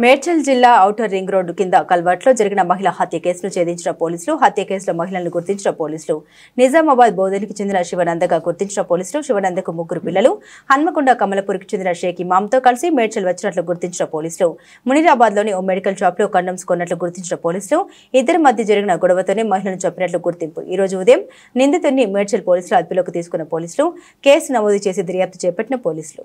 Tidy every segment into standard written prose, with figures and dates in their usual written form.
మేడ్చల్ జిల్లా outer ring road కింద కల్వర్ట్లో జరిగిన మహిళా హత్య కేసును ఛేదించిన పోలీసులు, హత్య కేసులో మహిళలను గుర్తించిన పోలీసులు, నిజామాబాద్ బోధనికి చెందిన శివనందగా గుర్తించిన పోలీసులు, శివనందకు 3 పిల్లలు, హన్మకొండ కమలపూర్కి చెందిన షేక్ ఇమామ్తో కలిసి మేడ్చల్ వచ్చినట్లు గుర్తించిన పోలీసులు, మునిరాబాద్లోని ఓ మెడికల్ షాప్లో కండమ్స్ కొన్నట్లు గుర్తించిన పోలీసులు, ఇద్దరి మధ్య జరిగిన గొడవతోనే మహిళలను చంపినట్లు గుర్తింపు. ఈ రోజు ఉదయం నిందితుడిని మేడ్చల్ పోలీసులు అదుపులోకి తీసుకున్న పోలీసులు కేసు నమోదు చేసి దర్యాప్తు చేపట్టిన పోలీసులు.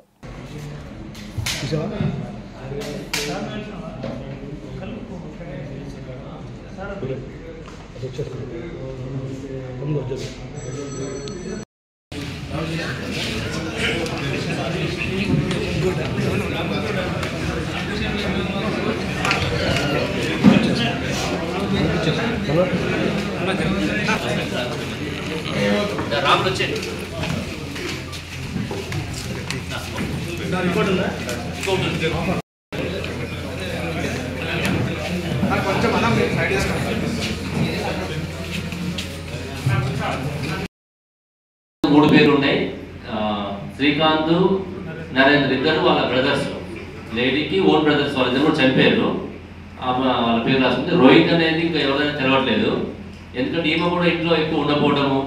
మూడు పేర్లు ఉన్నాయి. శ్రీకాంత్, నరేంద్ర ఇద్దరు వాళ్ళ బ్రదర్స్. లేడీకి ఓన్ బ్రదర్స్, వాళ్ళిద్దరు కూడా చనిపోయారు. వాళ్ళ పేరు రాసుకుంటే రోహిత్ అనేది ఇంకా ఎవరైనా తెలవట్లేదు. ఎందుకంటే ఈమె కూడా ఇంట్లో ఎక్కువ ఉండకపోవడము,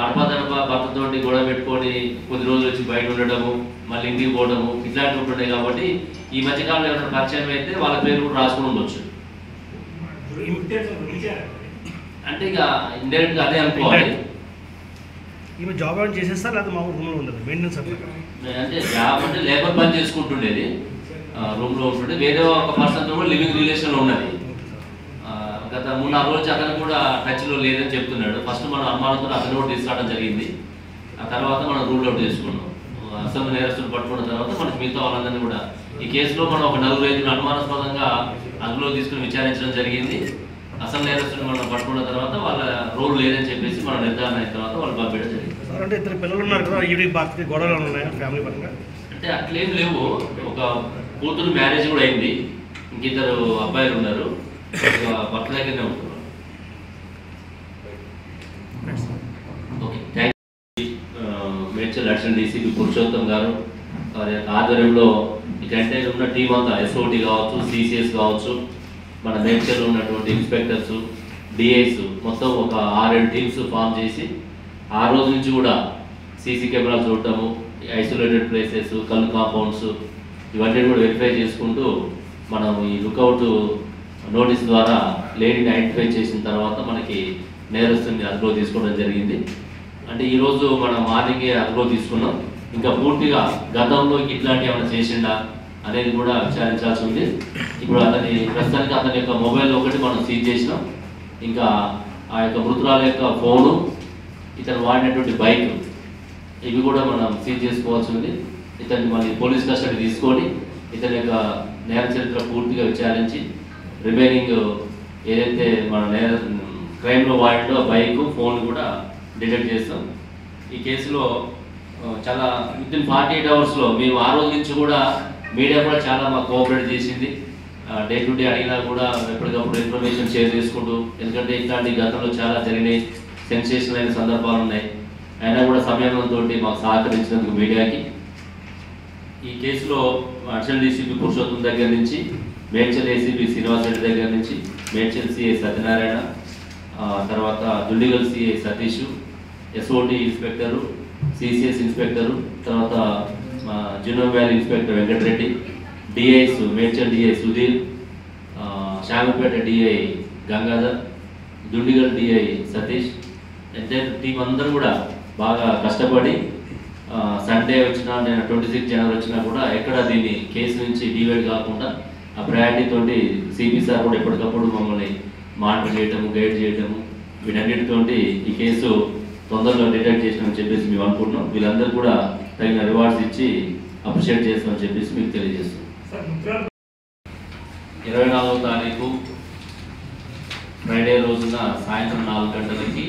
అడపదడప భర్తతో గొడవ పెట్టుకొని కొద్ది రోజులు వచ్చి బయట ఉండడము, మళ్ళీ ఇంటికి పోవడము ఇట్లాంటివి ఉంటున్నాయి. కాబట్టి ఈ మధ్యకాలంలో ఎవరైనా పరిచయం అయితే వాళ్ళ పేరు కూడా రాసుకుని ఉండొచ్చు. అంటే ఇక ఇండైరెక్ట్గా అదే అనుకోవాలి. ఈమె జాబ్ ఏమైనా చేసేస్తారు లేదా మామూలు రూమ్లో ఉండదు మెయింటెనెన్స్ అంటే జాబ్ అంటే లేబర్ పని చేసుకుంటుండేది, రూమ్లో ఉంటుండే. వేరే ఒక పర్సన్తో కూడా లివింగ్ రిలేషన్లో ఉన్నది. గత 3-4 రోజులు అతను కూడా టచ్లో లేదని చెప్తున్నాడు. ఫస్ట్ మనం అనుమానంతో అతను కూడా తీసుకురావడం జరిగింది. ఆ తర్వాత మనం రూల్ అవుట్ చేసుకున్నాం. అసలు నేరస్తులు పట్టుకున్న తర్వాత మనకి మిగతా వాళ్ళందరినీ కూడా ఈ కేసులో మనం ఒక 4-5 అనుమానాస్పదంగా అందులో తీసుకుని విచారించడం జరిగింది. అసలు నేరస్తులు మనం పట్టుకున్న తర్వాత వాళ్ళ రోల్ లేదని చెప్పేసి మనం నిర్ధారణ అయిన తర్వాత వాళ్ళు పంపించడం జరిగింది. అంటే ఇద్దరు పిల్లలు ఉన్నారు కదా, ఈవిడికి భర్తకి గొడవలు ఉన్నాయా ఫ్యామిలీ పరంగా? అంటే అట్లేం లేవు. ఒక కూతురు మ్యారేజ్ కూడా అయింది, ఇంకిద్దరు అబ్బాయిలు ఉన్నారు, భర్త దగ్గరనే ఉంటున్నారు. Okay, thank you. Medchal additional DCP Purushottam గారు వారి ఆధ్వర్యంలో ఇకంటే ఉన్న టీం అంతా ఎస్ఓటీ కావచ్చు, సిసిఎస్ కావచ్చు, మన మేడ్చల్లో ఉన్నటువంటి ఇన్స్పెక్టర్స్, డిఐస్ మొత్తం ఒక 6-7 టీమ్స్ ఫామ్ చేసి ఆ రోజు నుంచి కూడా సీసీ కెమెరాలు చూడటము, ఐసోలేటెడ్ ప్లేసెస్, కళ్ళు కాంపౌండ్స్ ఇవన్నీ కూడా వెరిఫై చేసుకుంటూ మనం ఈ లుకౌట్ నోటీస్ ద్వారా లేడీని ఐడెంటిఫై చేసిన తర్వాత మనకి నేరస్తుని అదుపులో తీసుకోవడం జరిగింది. అంటే ఈరోజు మనం మార్నింగే అదుపులో తీసుకున్నాం. ఇంకా పూర్తిగా గతంలో ఇట్లాంటి ఏమైనా చేసిండా అనేది కూడా విచారించాల్సి ఉంది. ఇప్పుడు ప్రస్తుతానికి అతని యొక్క మొబైల్ ఒకటి మనం సీజ్ చేసినాం. ఇంకా ఆ యొక్క మృతురాల యొక్క ఫోను, ఇతను వాడినటువంటి బైక్ ఇవి కూడా మనం సీజ్ చేసుకోవాల్సి ఉంది. ఇతన్ని మళ్ళీ పోలీస్ కస్టడీ తీసుకొని ఇతని యొక్క నేర చరిత్ర పూర్తిగా విచారించి రిమైనింగ్ ఏదైతే మన క్రైమ్లో వాడినో బైక్, ఫోన్ కూడా డిటెక్ట్ చేస్తాం. ఈ కేసులో చాలా వితిన్ 48 అవర్స్లో మేము ఆ రోజు నుంచి కూడా మీడియా కూడా చాలా మాకు కోఆపరేట్ చేసింది. డే టు డే అడిగినా కూడా ఎప్పటికప్పుడు ఇన్ఫర్మేషన్ షేర్ చేసుకుంటూ, ఎందుకంటే ఇట్లాంటి గతంలో చాలా జరిగినాయి, సెన్సేషనల్ అయిన సందర్భాలు ఉన్నాయి. అయినా కూడా సమయంతో మాకు సహకరించినందుకు మీడియాకి. ఈ కేసులో అడిషనల్ డీసీపీ పురుషోత్తం దగ్గర నుంచి, మేడ్చల్ ఏసీపీ శ్రీనివాస్ రెడ్డి దగ్గర నుంచి, మేడ్చల్ సిఐ సత్యనారాయణ, తర్వాత Dundigal CI Satish, SOT inspector, CCS inspector, తర్వాత జూనియర్ వ్యాలీ inspector Venkata Reddy, DIs Medchal DI Sudhir, Shamirpet DI Gangadhar, Dundigal DI Satish, entire team అందరూ కూడా బాగా కష్టపడి సండే వచ్చినా, నేను 26 జనవరి వచ్చినా కూడా ఎక్కడ దీన్ని కేసు నుంచి డివైడ్ కాకుండా ఆ ప్రయారిటీ తోటి సిపి సార్ కూడా ఎప్పటికప్పుడు మమ్మల్ని మానిటర్ చేయటము, గైడ్ చేయటము, వీటన్నిటితోటి ఈ కేసు తొందరలో డిటెక్ట్ చేసినామని చెప్పేసి మేము అనుకుంటున్నాం. వీళ్ళందరూ కూడా తగిన రివార్డ్స్ ఇచ్చి అప్రిషియేట్ చేస్తామని చెప్పేసి మీకు తెలియజేస్తున్నాం. 24వ తారీఖు ఫ్రైడే రోజున సాయంత్రం 4 గంటలకి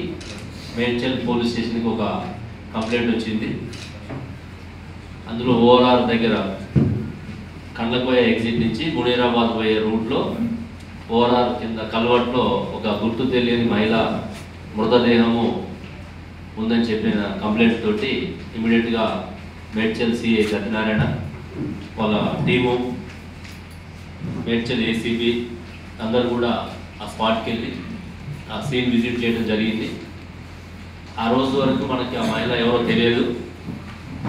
మేడ్చల్ పోలీస్ స్టేషన్కి ఒక కంప్లైంట్ వచ్చింది. అందులో ఓఆర్ఆర్ దగ్గర కండ్లకోయ ఎగ్జిట్ నుంచి మునీరాబాద్ పోయే రూట్లో ఓఆర్ఆర్ కింద కల్వర్ట్లో ఒక గుర్తు తెలియని మహిళ మృతదేహము ఉందని చెప్పిన కంప్లైంట్ తోటి ఇమీడియట్గా మేడ్చల్ సిఐ సత్యనారాయణ వాళ్ళ టీము మేడ్చల్ ఏసీబీ అందరూ కూడా ఆ స్పాట్కి వెళ్ళి ఆ సీన్ విజిట్ చేయడం జరిగింది. ఆ రోజు వరకు మనకి ఆ మహిళ ఎవరో తెలియదు.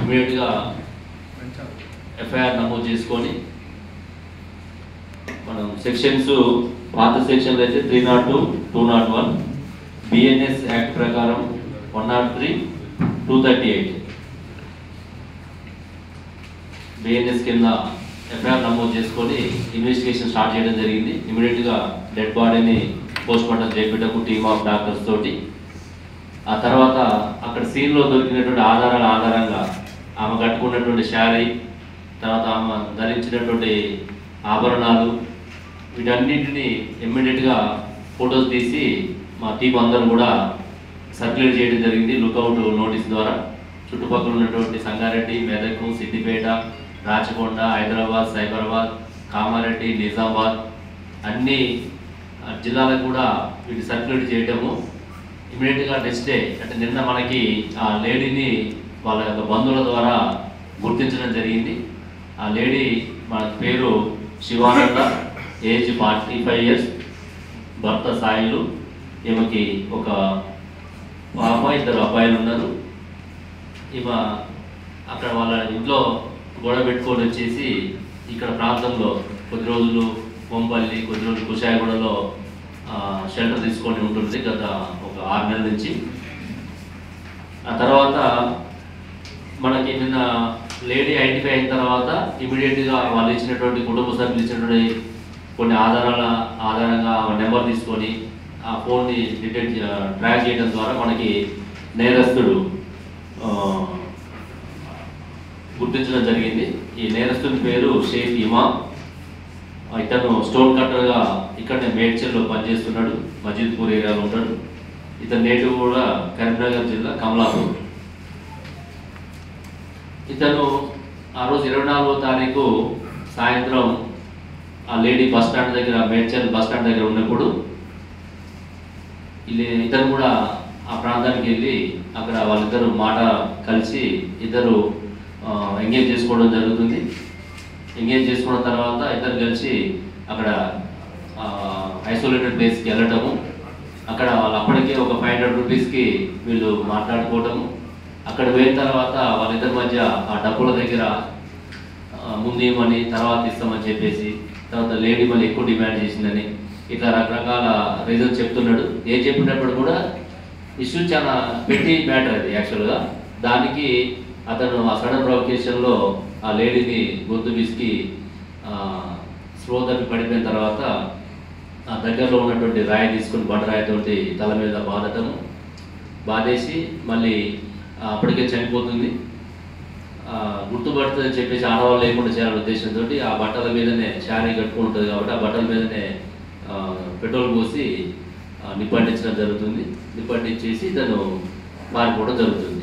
ఇమీడియట్గా ఎఫ్ఐఆర్ నమోదు చేసుకొని మనం సెక్షన్స్ పాత సెక్షన్లు అయితే 302, 201, బిఎన్ఎస్ యాక్ట్ ప్రకారం 103, 238 బిఎన్ఎస్ కింద ఎఫ్ఐఆర్ నమోదు చేసుకొని ఇన్వెస్టిగేషన్ స్టార్ట్ చేయడం జరిగింది. ఇమీడియట్గా డెడ్ బాడీని పోస్ట్ మార్టం చేయించటకు టీమ్ ఆఫ్ డాక్టర్స్ తోటి. ఆ తర్వాత అక్కడ సీన్లో దొరికినటువంటి ఆధారాల ఆధారంగా ఆమె కట్టుకున్నటువంటి శారీ, తర్వాత ఆమె ధరించినటువంటి ఆభరణాలు, వీటన్నిటిని ఇమ్మీడియట్గా ఫొటోస్ తీసి మా టీం అందరూ కూడా సర్క్యులేట్ చేయడం జరిగింది లుకౌట్ నోటీస్ ద్వారా. చుట్టుపక్కల ఉన్నటువంటి సంగారెడ్డి, మెదక్, సిద్దిపేట, రాచకొండ, హైదరాబాద్, సైబరాబాద్, కామారెడ్డి, నిజామాబాద్ అన్ని జిల్లాలకు కూడా వీటి సర్క్యులేట్ చేయటము. ఇమీడియట్గా నెక్స్ట్ డే అంటే నిన్న మనకి ఆ లేడీని వాళ్ళ యొక్క బంధువుల ద్వారా గుర్తించడం జరిగింది. ఆ లేడీ మన పేరు శివానంద, ఏజ్ 45 years, భర్త సాయిలు. ఈమెకి ఒక పాప, 2 అబ్బాయిలు ఉన్నారు. ఈమె అక్కడ వాళ్ళ ఇంట్లో గొడవ పెట్టుకొని వచ్చేసి ఇక్కడ ప్రాంతంలో కొద్ది రోజులు కొంపల్లి, కొద్ది రోజులు కుషాయగూడలో షెల్టర్ తీసుకొని ఉంటుంది గత ఒక 6 నెలల నుంచి. ఆ తర్వాత మనకి నిన్న లేడీ ఐడెంటిఫై అయిన తర్వాత ఇమీడియట్గా వాళ్ళు ఇచ్చినటువంటి కుటుంబ సభ్యులు ఇచ్చినటువంటి కొన్ని ఆధారంగా నెంబర్ తీసుకొని ఆ ఫోన్ని ట్రాక్ చేయడం ద్వారా మనకి నేరస్తుడు గుర్తించడం జరిగింది. ఈ నేరస్తుని పేరు షేక్ ఇమామ్. ఇతను స్టోన్ కట్టర్గా ఇక్కడనే మేడ్చల్లో పనిచేస్తున్నాడు, మజీద్పూర్ ఏరియాలో ఉంటాడు. ఇతని నేటివ్ కూడా కరీంనగర్ జిల్లా కమలాపూర్. ఇతను ఆ రోజు 24వ తారీఖు సాయంత్రం ఆ లేడీ బస్ స్టాండ్ దగ్గర, మేడ్చల్ బస్ స్టాండ్ దగ్గర ఉన్నప్పుడు ఇతను కూడా ఆ ప్రాంతానికి వెళ్ళి అక్కడ వాళ్ళిద్దరు మాట కలిసి ఇద్దరు ఎంగేజ్ చేసుకోవడం జరుగుతుంది. ఎంగేజ్ చేసుకున్న తర్వాత ఇద్దరు కలిసి అక్కడ ఐసోలేటెడ్ ప్లేస్కి వెళ్ళటము. అక్కడ వాళ్ళు అప్పటికే ఒక 500 రూపీస్కి వీళ్ళు మాట్లాడుకోవటము. అక్కడ పోయిన తర్వాత వాళ్ళిద్దరి మధ్య ఆ డబ్బుల దగ్గర ముందు ఇవ్వమని, తర్వాత ఇస్తామని చెప్పేసి, తర్వాత లేడీ మళ్ళీ ఎక్కువ డిమాండ్ చేసిందని ఇట్లా రకరకాల రీజన్స్ చెప్తున్నాడు. ఏం చెప్పినప్పుడు కూడా ఇష్యూ చాలా పెట్టి మ్యాటర్ అది యాక్చువల్గా. దానికి అతను ఆ సడన్ ప్రొవకేషన్లో ఆ లేడీని గొంతు బిసికి స్లో తప్పి పడిపోయిన తర్వాత ఆ దగ్గరలో ఉన్నటువంటి రాయి తీసుకుని బండరాయితోటి తల మీద బాధటము, బాధేసి మళ్ళీ అప్పటికే చనిపోతుంది. గుర్తుపడుతుందని చెప్పేసి ఆడవాళ్ళు లేకుండా చేయాలనే ఉద్దేశంతో ఆ బట్టల మీదనే శారీ కట్టుకుని ఉంటుంది కాబట్టి ఆ బట్టల మీదనే పెట్రోల్ పోసి నిప్పంటించడం జరుగుతుంది. నిప్పంటించేసి తను మారిపోవడం జరుగుతుంది.